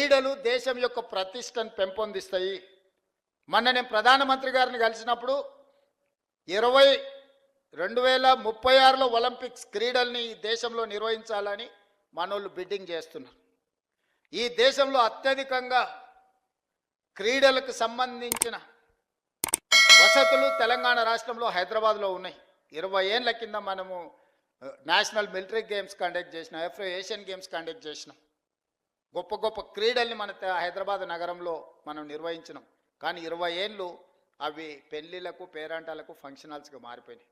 క్రీడలు దేశం యొక్క ప్రతిష్టను పెంపొందిస్తాయి. మొన్న నేను ప్రధానమంత్రి గారిని కలిసినప్పుడు 2036లో ఒలింపిక్స్ క్రీడల్ని ఈ దేశంలో నిర్వహించాలని మనోళ్ళు బిడ్డింగ్ చేస్తున్నారు. ఈ దేశంలో అత్యధికంగా క్రీడలకు సంబంధించిన వసతులు తెలంగాణ రాష్ట్రంలో హైదరాబాద్లో ఉన్నాయి. 20 ఏళ్ల కింద మనము నేషనల్ మిలిటరీ గేమ్స్ కండక్ట్ చేసినాం, ఏషియన్ గేమ్స్ కండక్ట్ చేసినాం. గొప్ప గొప్ప క్రీడల్ని మన హైదరాబాద్ నగరంలో మనం నిర్వహించినాం. కానీ 20 ఏళ్ళు అవి పెళ్లిళ్లకు పేరంటాలకు ఫంక్షన్ హాల్స్గా మారిపోయినాయి.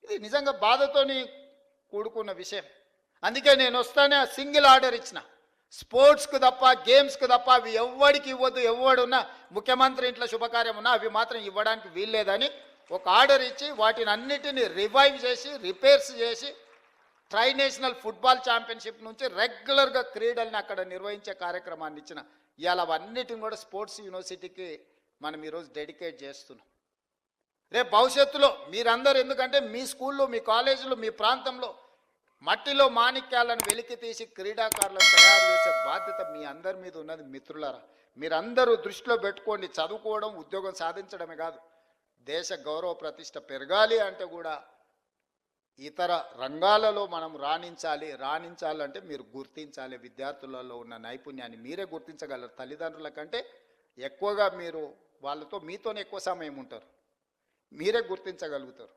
ఇది నిజంగా బాధతోని కూడుకున్న విషయం. అందుకే నేను వస్తానే సింగిల్ ఆర్డర్ ఇచ్చిన, స్పోర్ట్స్కు తప్ప గేమ్స్కు తప్ప అవి ఎవరికి ఇవ్వద్దు. ఎవడున్నా ముఖ్యమంత్రి ఇంట్లో శుభకార్యం ఉన్నా అవి మాత్రం ఇవ్వడానికి వీల్లేదని ఒక ఆర్డర్ ఇచ్చి వాటిని అన్నిటినీ రివైవ్ చేసి రిపేర్స్ చేసి ట్రై నేషనల్ ఫుట్బాల్ ఛాంపియన్షిప్ నుంచి రెగ్యులర్గా క్రీడల్ని అక్కడ నిర్వహించే కార్యక్రమాన్ని ఇచ్చిన. ఇవాళ అవన్నిటిని కూడా స్పోర్ట్స్ యూనివర్సిటీకి మనం ఈరోజు డెడికేట్ చేస్తున్నాం. రేపు భవిష్యత్తులో మీరందరూ, ఎందుకంటే మీ స్కూల్లో మీ కాలేజీలో మీ ప్రాంతంలో మట్టిలో మాణిక్యాలను వెలికి తీసి క్రీడాకారులను తయారు చేసే బాధ్యత మీ అందరి మీద ఉన్నది. మిత్రులారా, మీరందరూ దృష్టిలో పెట్టుకోండి. చదువుకోవడం ఉద్యోగం సాధించడమే కాదు, దేశ గౌరవ ప్రతిష్ట పెరగాలి అంటే కూడా ఇతర రంగాలలో మనం రాణించాలంటే మీరు గుర్తించాలి. విద్యార్థులలో ఉన్న నైపుణ్యాన్ని మీరే గుర్తించగలరు. తల్లిదండ్రుల కంటే ఎక్కువగా మీరు వాళ్ళతో మీతోనే ఎక్కువ సమయం ఉంటారు, మీరే గుర్తించగలుగుతారు.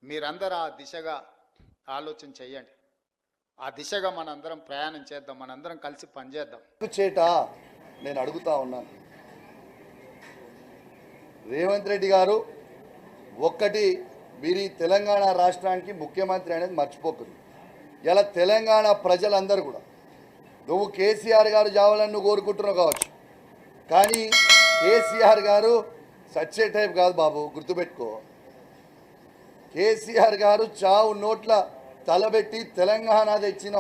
మీరందరూ ఆ దిశగా ఆలోచన చేయండి. ఆ దిశగా మనందరం ప్రయాణం చేద్దాం, మనందరం కలిసి పనిచేద్దాం. చేట నేను అడుగుతా ఉన్నాను, రేవంత్ రెడ్డి గారు, ఒక్కటి మీరు తెలంగాణ రాష్ట్రానికి ముఖ్యమంత్రి అనేది మర్చిపోకూడదు. ఇలా తెలంగాణ ప్రజలందరూ కూడా నువ్వు కేసీఆర్ గారు చావాలని నువ్వు కోరుకుంటున్నావు కావచ్చు, కానీ కేసీఆర్ గారు సచ్చే టైప్ కాదు బాబు, గుర్తుపెట్టుకో. కేసీఆర్ గారు చావు నోట్ల తలబెట్టి తెలంగాణ తెచ్చిన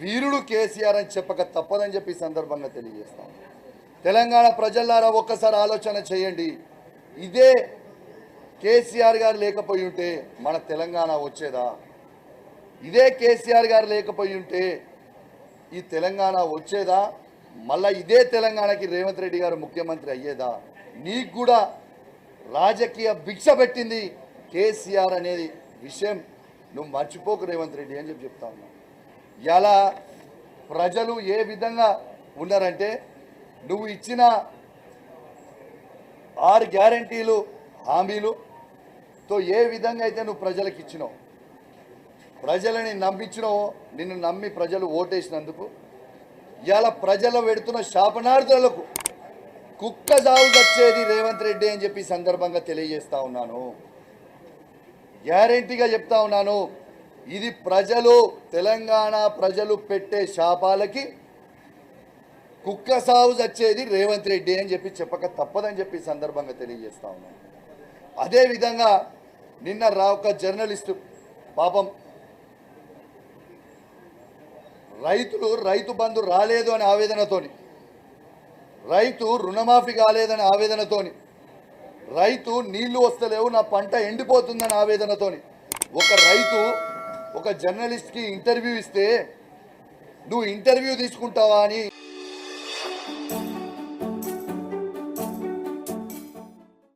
వీరుడు కేసీఆర్ అని చెప్పక తప్పదని చెప్పి ఈ సందర్భంగా తెలియజేస్తాం. తెలంగాణ ప్రజలారా ఒక్కసారి ఆలోచన చేయండి. ఇదే కేసీఆర్ గారు లేకపోయి ఉంటే మన తెలంగాణ వచ్చేదా? ఇదే కేసీఆర్ గారు లేకపోయి ఉంటే ఈ తెలంగాణ వచ్చేదా? మళ్ళీ ఇదే తెలంగాణకి రేవంత్ రెడ్డి గారు ముఖ్యమంత్రి అయ్యేదా? నీకు కూడా రాజకీయ భిక్ష పెట్టింది కేసీఆర్ అనేది విషయం నువ్వు మర్చిపోకు రేవంత్ రెడ్డి అని చెప్తా ఉన్నావు. ఇలా ప్రజలు ఏ విధంగా ఉన్నారంటే, నువ్వు ఇచ్చిన 6 గ్యారంటీలు హామీలుతో ఏ విధంగా అయితే నువ్వు ప్రజలకు ఇచ్చినావు, ప్రజలని నమ్మించినావో, నిన్ను నమ్మి ప్రజలు ఓటేసినందుకు ఇలా ప్రజలు పెడుతున్న శాపనార్థులకు కుక్క సాగు వచ్చేది రేవంత్ రెడ్డి అని చెప్పి సందర్భంగా తెలియజేస్తా ఉన్నాను. గ్యారంటీగా చెప్తా ఉన్నాను, ఇది ప్రజలు, తెలంగాణ ప్రజలు పెట్టే శాపాలకి కుక్క సాగు వచ్చేది రేవంత్ రెడ్డి అని చెప్పి చెప్పక తప్పదని చెప్పి సందర్భంగా తెలియజేస్తా ఉన్నాను. అదేవిధంగా నిన్న ఒక జర్నలిస్టు పాపం రైతు బంధు రాలేదు అనే ఆవేదనతోని, రైతు రుణమాఫీ కాలేదని ఆవేదనతోని, రైతు నీళ్లు వస్తలేవు నా పంట ఎండిపోతుందని ఆవేదనతోని ఒక రైతు ఒక జర్నలిస్ట్కి ఇంటర్వ్యూ ఇస్తే నువ్వు ఇంటర్వ్యూ తీసుకుంటావా అని